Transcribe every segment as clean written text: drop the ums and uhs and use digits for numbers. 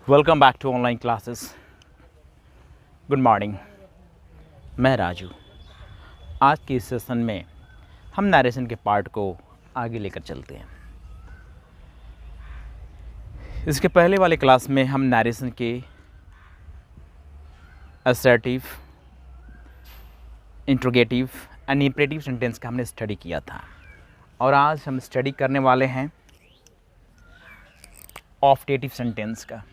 Welcome back to online classes. Good morning, मैं राजू। आज के इस सेशन में हम नरेशन के पार्ट को आगे लेकर चलते हैं। इसके पहले वाले क्लास में हम नरेशन के assertive, interrogative and imperative sentence का हमने स्टडी किया था और आज हम स्टडी करने वाले हैं ऑप्टेटिव सेंटेंस का।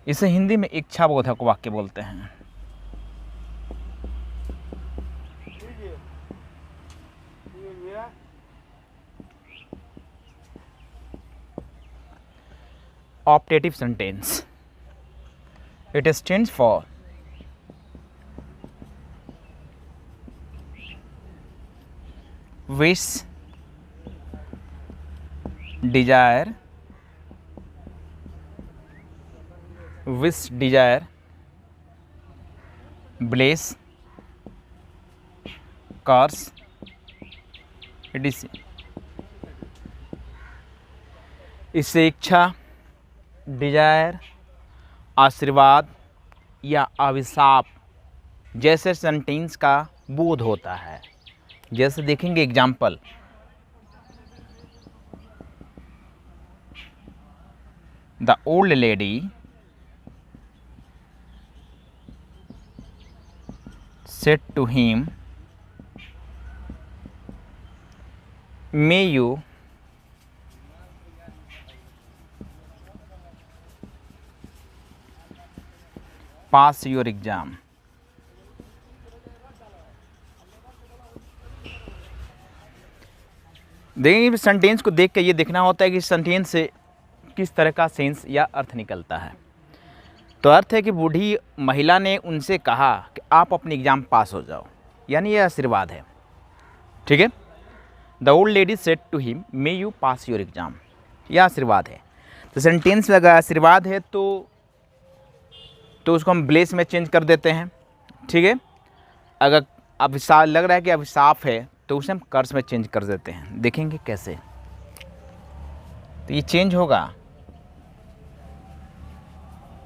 इसे हिंदी में इच्छाबोधक वाक्य बोलते हैं। Optative sentence, it stands for wish, desire, wish, desire, bless, curse, etc. इससे इच्छा, डिजायर, आशीर्वाद या अभिशाप जैसे सेंटेंस का बोध होता है। जैसे देखेंगे example, the old lady said to him, may you pass your exam। देखिए, इस सेंटेंस को देख के ये देखना होता है कि सेंटेंस से किस तरह का सेंस या अर्थ निकलता है। तो अर्थ है कि बूढ़ी महिला ने उनसे कहा कि आप अपनी एग्ज़ाम पास हो जाओ, यानी यह आशीर्वाद है। ठीक है, the old lady said to him, may you pass your exam, यह आशीर्वाद है। तो सेंटेंस में अगर आशीर्वाद है तो उसको हम ब्लेस में चेंज कर देते हैं। ठीक है, अगर अभिशाप लग रहा है कि अभिशाप है तो उसे हम कर्स में चेंज कर देते हैं। देखेंगे कैसे, तो ये चेंज होगा।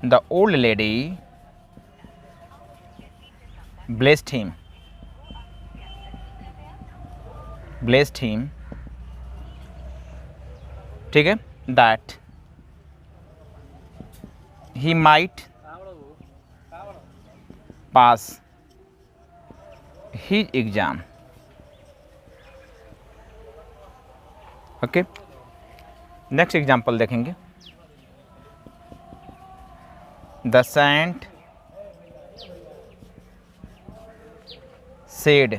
The old lady blessed him, ठीक है, that he might pass his exam। Okay, next example देखेंगे। The saint said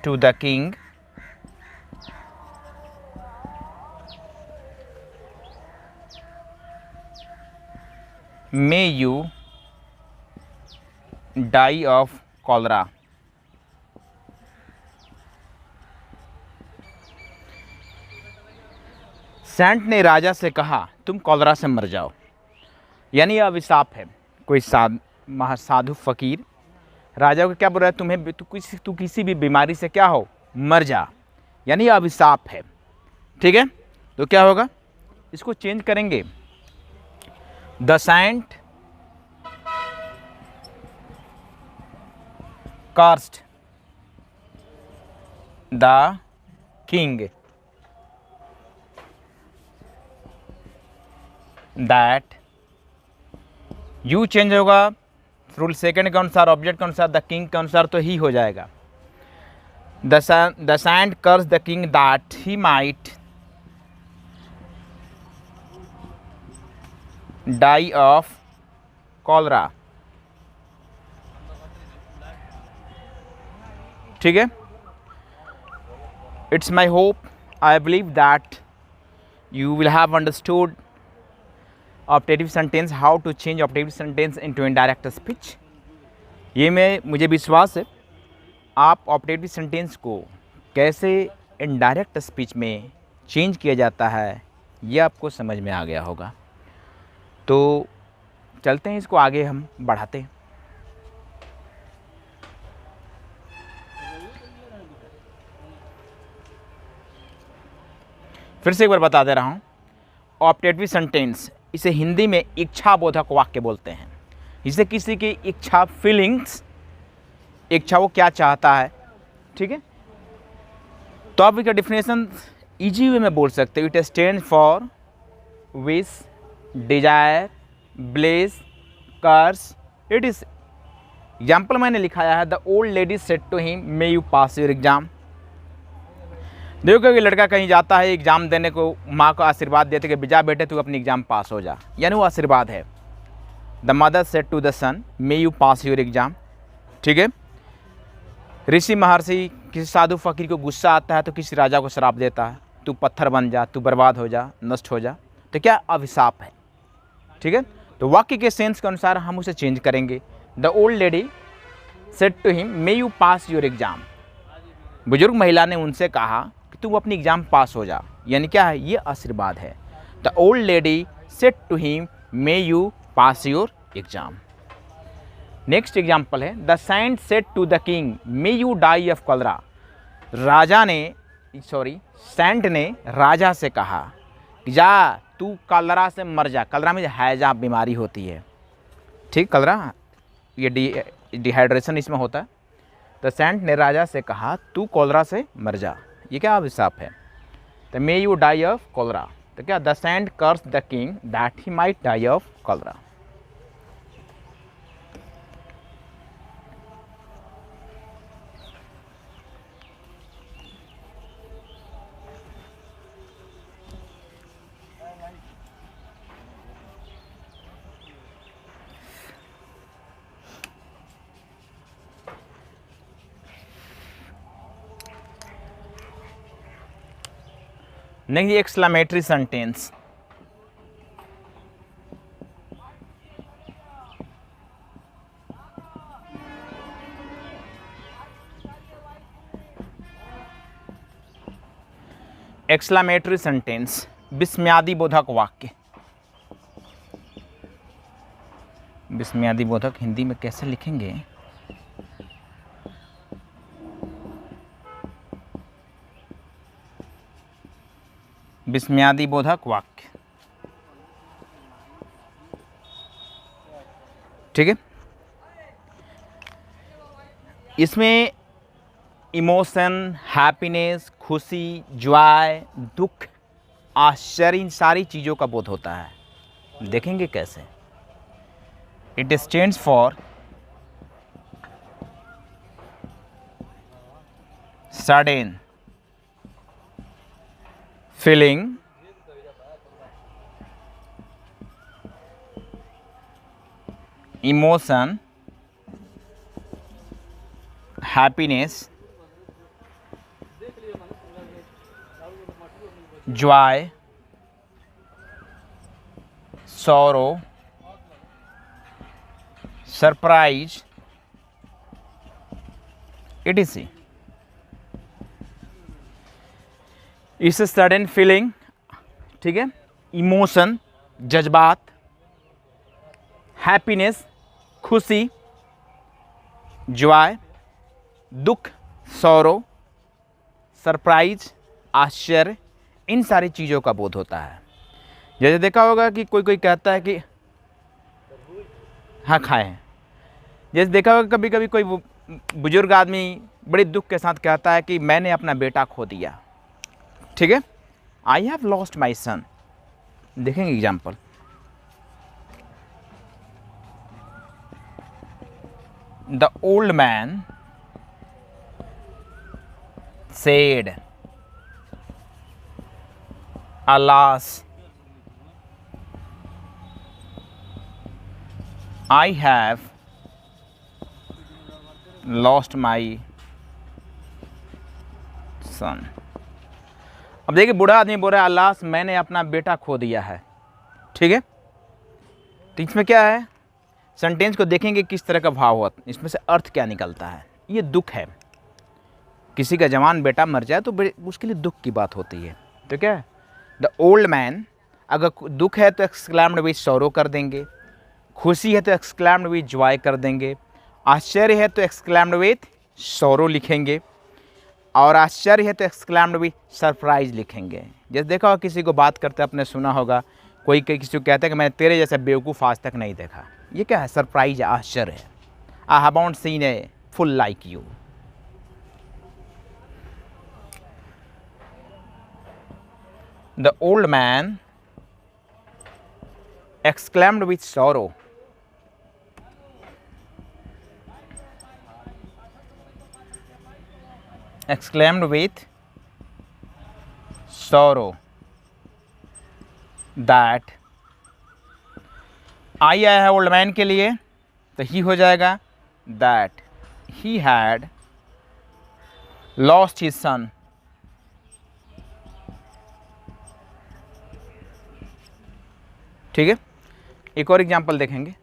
to the king, may you die of cholera। Saint ने राजा से कहा, तुम कॉलरा से मर जाओ, यानी यह अभिशाप है। कोई साधु फकीर राजा को क्या बोल रहा है, तुम्हें तू किसी भी बीमारी से क्या हो, मर जा, यानी यह अभिशाप है। ठीक है, तो क्या होगा, इसको चेंज करेंगे। The saint cursed the king that, you change होगा रूल सेकंड के अनुसार, ऑब्जेक्ट के अनुसार, द किंग के अनुसार तो ही हो जाएगा। The saint curse the king that he might die of cholera. ठीक है, it's my hope, I believe that you will have understood optative sentence, how to change optative sentence into indirect speech. ये मुझे विश्वास है आप optative sentence को कैसे indirect speech में चेंज किया जाता है ये आपको समझ में आ गया होगा। तो चलते हैं, इसको आगे हम बढ़ाते हैं। फिर से एक बार बता दे रहा हूँ, ऑप्टेटिव सेंटेंस, इसे हिंदी में इच्छाबोधक वाक्य बोलते हैं। इसे किसी की इच्छा, फीलिंग्स, इच्छा, वो क्या चाहता है, ठीक है। तो आप इसका डिफिनेशन इजी वे में बोल सकते हो। It stand for wish, desire, bless, curse, it is. Example मैंने लिखाया है, the old lady said to him may you pass your exam. देखो कि लड़का कहीं जाता है एग्ज़ाम देने को, माँ को आशीर्वाद देते कि जा बेटे तू अपनी एग्ज़ाम पास हो जा, यानी वो आशीर्वाद है। The mother said to the son may you pass your exam, ठीक है। ऋषि महर्षि किसी साधु फकीर को गुस्सा आता है तो किसी राजा को श्राप देता है, तू पत्थर बन जा, तू बर्बाद हो जा, नष्ट हो जा। तो क्या अभिशाप है, ठीक है। तो वाक्य के सेंस के अनुसार हम उसे चेंज करेंगे। The old lady said to him may you pass your exam. बुजुर्ग महिला ने उनसे कहा कि तू अपनी एग्ज़ाम पास हो जा, यानी क्या है, ये आशीर्वाद है। The old lady said to him may you pass your exam. Next example है, the saint said to the king may you die of cholera. Saint ने राजा से कहा कि जा तू कलरा से मर जा। कलरा में हैजा बीमारी होती है, ठीक, कलरा, ये डिहाइड्रेशन इसमें होता है। तो सेंट ने राजा से कहा तू कॉलरा से मर जा, ये क्या अभिशाप है। तो may you die of cholera, तो क्या, the saint curse the king that he might die of cholera. Next exclamatory sentence. Exclamatory sentence, विस्मयादि बोधक वाक्य। विस्मयादि बोधक हिंदी में कैसे लिखेंगे? विस्मयादि बोधक वाक्य, ठीक है। इसमें इमोशन, हैप्पीनेस, खुशी, जॉय, दुख, आश्चर्य, इन सारी चीज़ों का बोध होता है। देखेंगे कैसे। It stands for sudden feeling, emotion, happiness, joy, sorrow, surprise, etc. इस सडन फीलिंग, ठीक है, इमोशन, जज्बात, हैप्पीनेस, खुशी, जॉय, दुख, सौरो, सरप्राइज, आश्चर्य, इन सारी चीज़ों का बोध होता है। जैसे देखा होगा कि कोई कोई कहता है कि हाँ खाए हैं। जैसे देखा होगा कभी कभी कोई बुजुर्ग आदमी बड़े दुख के साथ कहता है कि मैंने अपना बेटा खो दिया, ठीक है, आई हैव लॉस्ट माई सन। देखेंगे example. The old man said alas I have lost my son। अब देखिए बूढ़ा आदमी बोल रहा है अल्लाह मैंने अपना बेटा खो दिया है, ठीक है। तो इसमें क्या है, सेंटेंस को देखेंगे किस तरह का भाव हुआ, इसमें से अर्थ क्या निकलता है। ये दुख है, किसी का जवान बेटा मर जाए तो उसके लिए दुख की बात होती है। तो क्या है, द ओल्ड मैन, अगर दुख है तो एक्सक्लेम्ड विद सॉरो कर देंगे, खुशी है तो एक्सक्लेम्ड विथ जॉय कर देंगे, आश्चर्य है तो एक्सक्लेम्ड विथ सौरो लिखेंगे, और आश्चर्य है तो एक्सक्लेम्ड विथ सरप्राइज लिखेंगे। जैसे देखा होगा किसी को बात करते आपने सुना होगा, कोई किसी को कहता है कि मैंने तेरे जैसा बेवकूफ़ आज तक नहीं देखा। ये क्या है? सरप्राइज है, आश्चर्य है। I haven't seen a full like you. The old man exclaimed with sorrow, exclaimed with sorrow that आई आया है ओल्ड मैन के लिए तो ही हो जाएगा that he had lost his son। ठीक है, एक और एग्जाम्पल देखेंगे।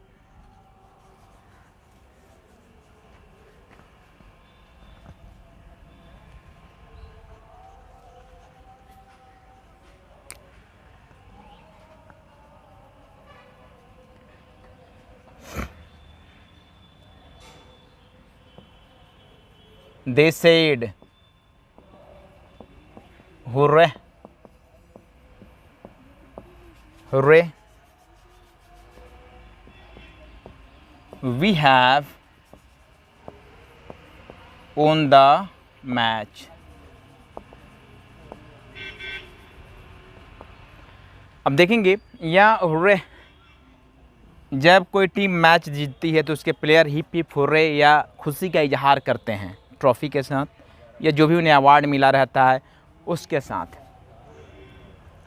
They said, hooray, hooray, we have won the match। अब देखेंगे या हुर्रे, जब कोई टीम मैच जीतती है तो उसके प्लेयर हिप हिप हुर्रे या खुशी का इजहार करते हैं ट्रॉफी के साथ, या जो भी उन्हें अवार्ड मिला रहता है उसके साथ।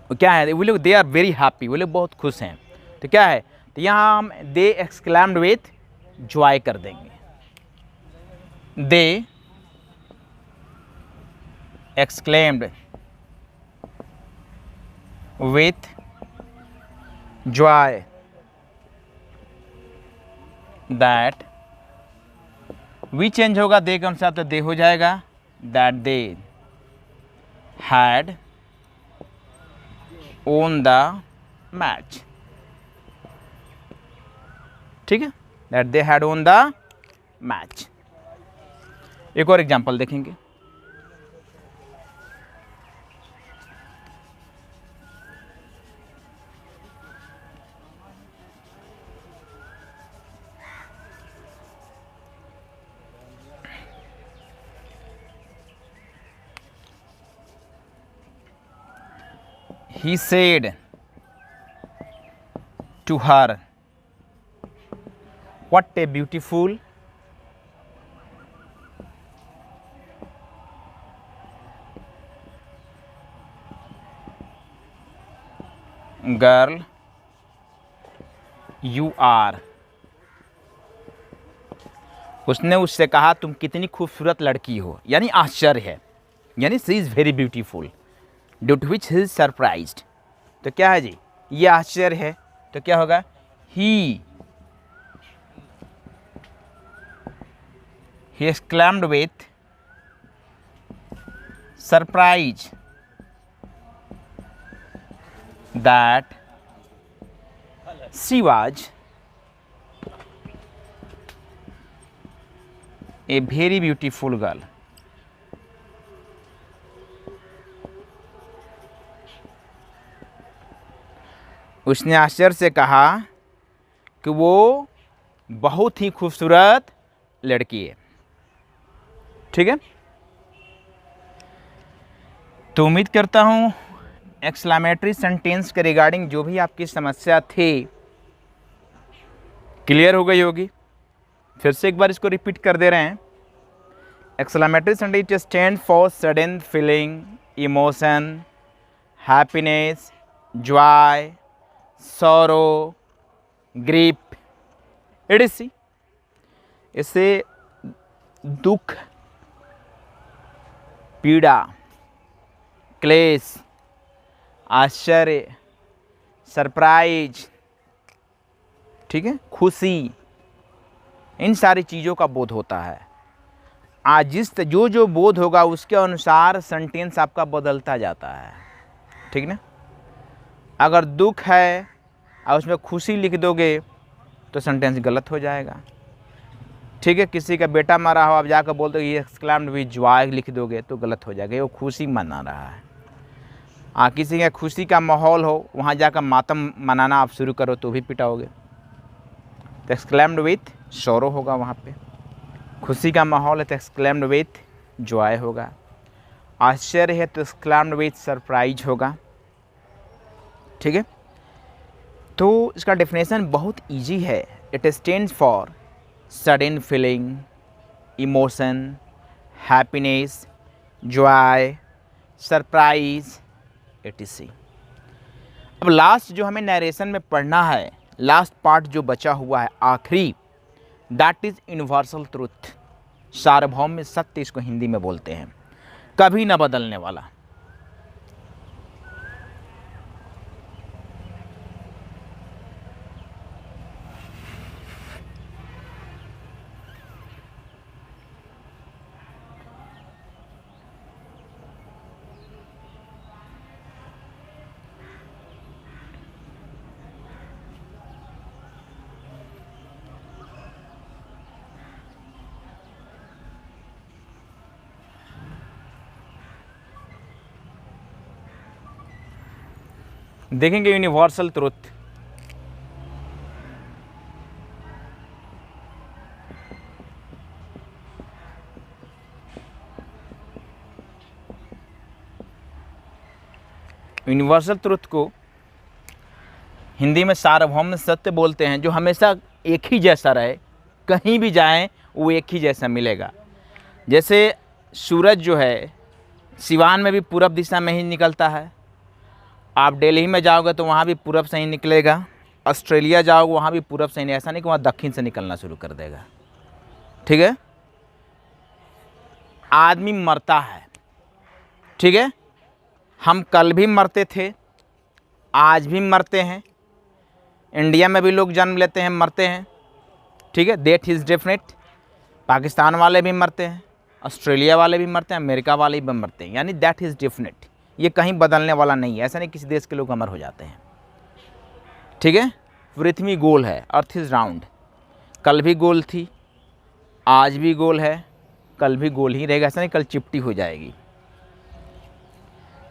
वो क्या है? वो लोग दे आर वेरी हैप्पी, वो लोग बहुत खुश हैं। तो क्या है? तो यहाँ हम दे एक्सक्लेम्ड विथ जॉय कर देंगे। They exclaimed with joy that, we change होगा दे के अनुसार तो दे हो जाएगा, that they had won the match. ठीक है, that they had won the match. एक और एग्जांपल देखेंगे। He said to her, what a beautiful girl you are। उसने उससे कहा तुम कितनी खूबसूरत लड़की हो, यानी आश्चर्य है, यानी she is very beautiful, due to which he is surprised. तो क्या है जी? ये आश्चर्य है, तो क्या होगा? He exclaimed with surprise that she was a very beautiful girl. उसने आश्चर्य से कहा कि वो बहुत ही खूबसूरत लड़की है। ठीक है, तो उम्मीद करता हूँ एक्सक्लेमेटरी सेंटेंस के रिगार्डिंग जो भी आपकी समस्या थी क्लियर हो गई होगी। फिर से एक बार इसको रिपीट कर दे रहे हैं। Exclamatory sentence stand for sudden feeling, emotion, happiness, Joy, sorrow, grip, ADC. इससे दुख, पीड़ा, क्लेश, आश्चर्य, सरप्राइज, ठीक है, खुशी, इन सारी चीज़ों का बोध होता है। आज जो बोध होगा उसके अनुसार सेंटेंस आपका बदलता जाता है। ठीक ना? अगर दुख है और उसमें खुशी लिख दोगे तो सेंटेंस गलत हो जाएगा। ठीक है, किसी का बेटा मरा हो, आप जाकर बोलते हो ये एक्सक्लेम्ड विद जॉय लिख दोगे तो गलत हो जाएगा, वो खुशी मना रहा है। किसी का खुशी का माहौल हो, वहाँ जाकर मातम मनाना आप शुरू करो तो भी पिटाओगे। तो एक्सक्लेम्ड विथ सौरो होगा वहाँ पे। खुशी का माहौल है तो एक्सक्लेम्ड विथ जॉय होगा। आश्चर्य है तो एक्सक्लेम्ड विथ सरप्राइज होगा। ठीक है, तो इसका डेफिनेशन बहुत इजी है। It stands for sudden feeling, emotion, happiness, Joy, surprise, etc। अब लास्ट जो हमें नरेशन में पढ़ना है, लास्ट पार्ट जो बचा हुआ है आखिरी, दैट इज यूनिवर्सल ट्रुथ, सार्वभौम सत्य इसको हिंदी में बोलते हैं, कभी ना बदलने वाला। देखेंगे यूनिवर्सल ट्रुथ। यूनिवर्सल ट्रुथ को हिंदी में सार्वभौम सत्य बोलते हैं, जो हमेशा एक ही जैसा रहे, कहीं भी जाएं वो एक ही जैसा मिलेगा। जैसे सूरज जो है सिवान में भी पूरब दिशा में ही निकलता है, आप दिल्ली में जाओगे तो वहाँ भी पूरब से ही निकलेगा, ऑस्ट्रेलिया जाओगे वहाँ भी पूरब से ही, ऐसा नहीं कि वहाँ दक्षिण से निकलना शुरू कर देगा। ठीक है, आदमी मरता है, ठीक है, हम कल भी मरते थे, आज भी मरते हैं, इंडिया में भी लोग जन्म लेते हैं, मरते हैं। ठीक है, डेट इज़ डेफिनेट। पाकिस्तान वाले भी मरते हैं, ऑस्ट्रेलिया वाले भी मरते हैं, अमेरिका वाले भी मरते हैं, यानी दैट इज़ डेफिनेट, ये कहीं बदलने वाला नहीं है। ऐसा नहीं किसी देश के लोग अमर हो जाते हैं। ठीक है, पृथ्वी गोल है, अर्थ इज़ राउंड, कल भी गोल थी, आज भी गोल है, कल भी गोल ही रहेगा, ऐसा नहीं कल चिपटी हो जाएगी।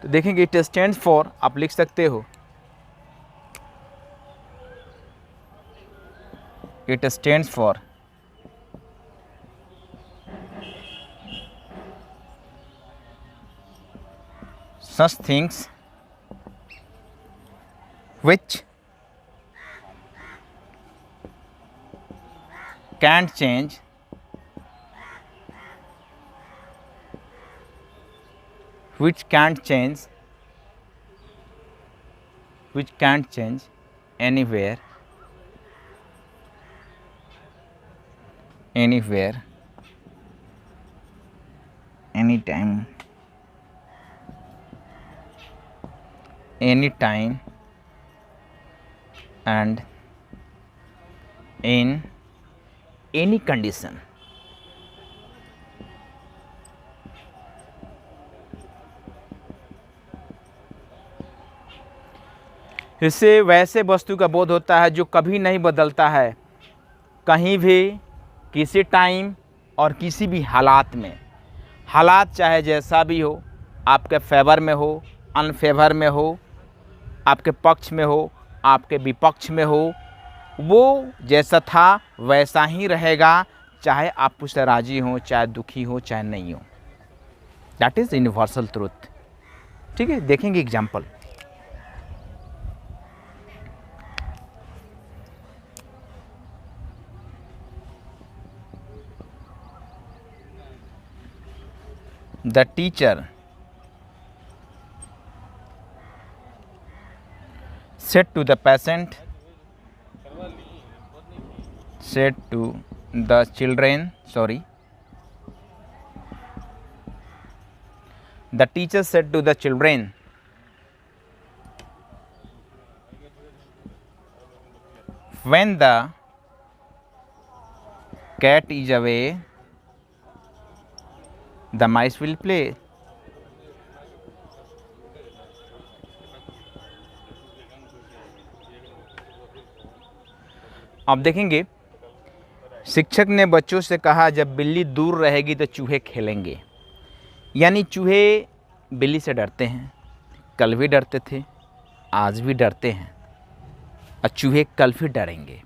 तो देखेंगे इट स्टैंड्स फॉर, आप लिख सकते हो, it stands for such things which can't change, which can't change anywhere, anytime and in any condition। इससे वैसे वस्तु का बोध होता है जो कभी नहीं बदलता है, कहीं भी, किसी टाइम और किसी भी हालात में। हालात चाहे जैसा भी हो, आपके फेवर में हो, अनफेवर में हो, आपके पक्ष में हो, आपके विपक्ष में हो, वो जैसा था वैसा ही रहेगा, चाहे आप उससे राजी हो, चाहे दुखी हो, चाहे नहीं हो। That is universal truth. ठीक है, देखेंगे example. The teacher said to the patient, said to the children, sorry, the teacher said to the children, when the cat is away, the mice will play। आप देखेंगे शिक्षक ने बच्चों से कहा जब बिल्ली दूर रहेगी तो चूहे खेलेंगे। यानी चूहे बिल्ली से डरते हैं, कल भी डरते थे, आज भी डरते हैं और चूहे कल भी डरेंगे।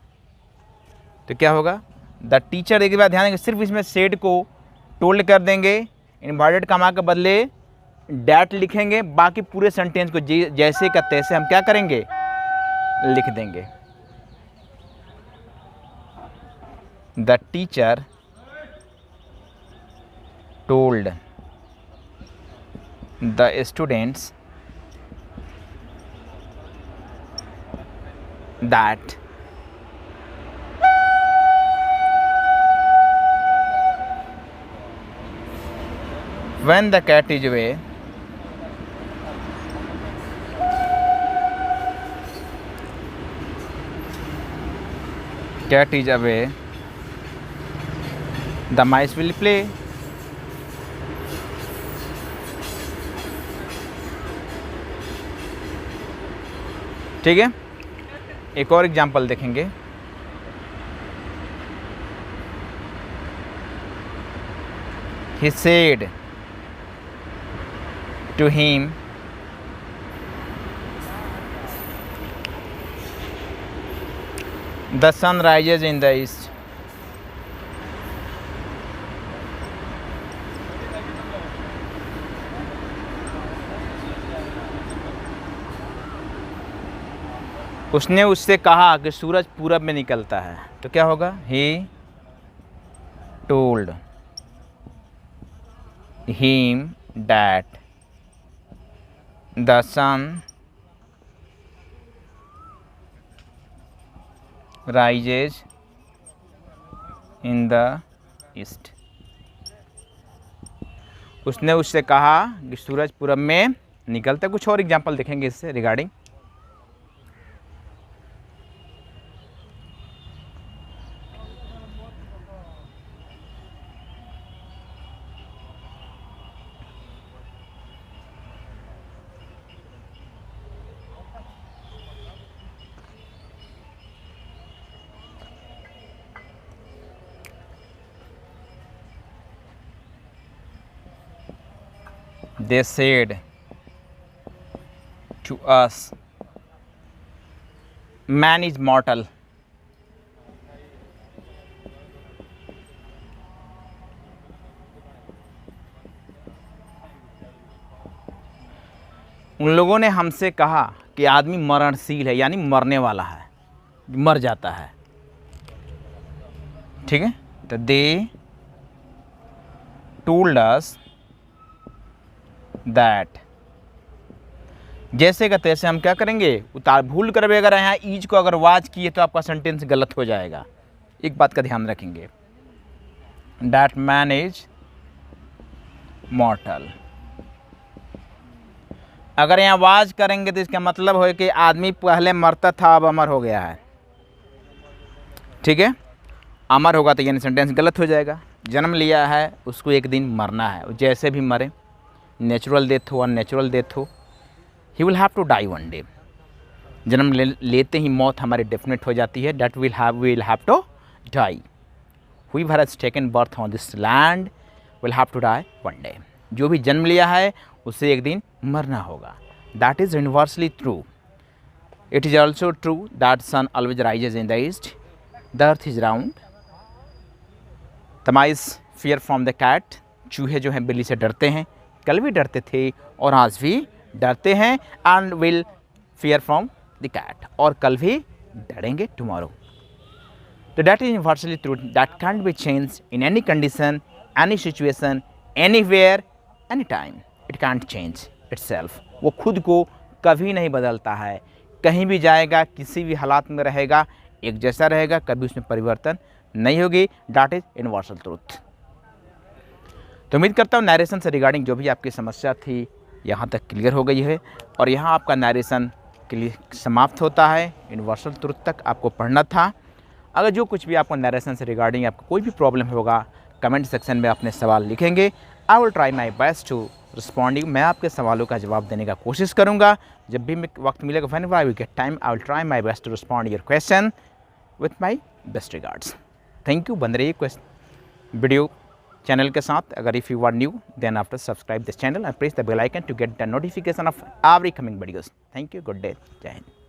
तो क्या होगा, द टीचर, एक बार ध्यान देंगे, सिर्फ इसमें सेड को टोल्ड कर देंगे, इन्वर्टेड कॉमा के बदले डैट लिखेंगे, बाकी पूरे सेंटेंस को जैसे का तैसे हम क्या करेंगे, लिख देंगे। The teacher told the students that when the cat is away, the mice will play. ठीक है, एक और एग्जाम्पल देखेंगे। He said to him, the sun rises in the east. उसने उससे कहा कि सूरज पूरब में निकलता है। तो क्या होगा, he told him that the sun rises in the east. उसने उससे कहा कि सूरज पूरब में निकलता है। कुछ और एग्जाम्पल देखेंगे इससे regarding. They said to us, man is mortal. उन लोगों ने हमसे कहा कि आदमी मरणशील है, यानी मरने वाला है, मर जाता है। ठीक है, तो they told us that, जैसे का तैसे हम क्या करेंगे, उतार भूल कर भी अगर यहाँ ईज को अगर वाज किए तो आपका सेंटेंस गलत हो जाएगा। एक बात का ध्यान रखेंगे, that man is mortal। अगर यहाँ वाज करेंगे तो इसका मतलब हो कि आदमी पहले मरता था अब अमर हो गया है। ठीक है, अमर होगा तो यानी सेंटेंस गलत हो जाएगा। जन्म लिया है, उसको एक दिन मरना है, जैसे भी मरे, नेचुरल डेथ हो अननेचुरल डेथ हो, he will have to die one day. जन्म लेते ही मौत हमारी डेफिनेट हो जाती है, that will have to die. whoever has taken birth on this land will have to die one day। जो भी जन्म लिया है उसे एक दिन मरना होगा। That is universally true. It is also true that sun always rises in the east, the earth is round, the mice fear from the cat। चूहे जो हैं बिल्ली से डरते हैं, कल भी डरते थे और आज भी डरते हैं, and will fear from the cat, और कल भी डरेंगे टुमारो। तो that is universally true, that can't be change in any condition, any situation, anywhere, any time. It can't change itself. वो खुद को कभी नहीं बदलता है, कहीं भी जाएगा, किसी भी हालात में रहेगा, एक जैसा रहेगा, कभी उसमें परिवर्तन नहीं होगी। That is universal truth. तो उम्मीद करता हूँ नरेशन से रिगार्डिंग जो भी आपकी समस्या थी यहाँ तक क्लियर हो गई है, और यहाँ आपका नरेशन क्लियर समाप्त होता है। यूनिवर्सल ट्रूथ तक आपको पढ़ना था। अगर जो कुछ भी आपको नरेशन से रिगार्डिंग आपको कोई भी प्रॉब्लम होगा, कमेंट सेक्शन में अपने सवाल लिखेंगे। I will try my best to responding. मैं आपके सवालों का जवाब देने का कोशिश करूँगा जब भी वक्त मिलेगा। Whenever I will get time, I will try my best to respond your question with my best regards. Thank you. बन रही वीडियो चैनल के साथ। अगर if you are new then after subscribe this channel and press the bell icon to get the notification of every coming videos. Thank you, good day, जय हिंद।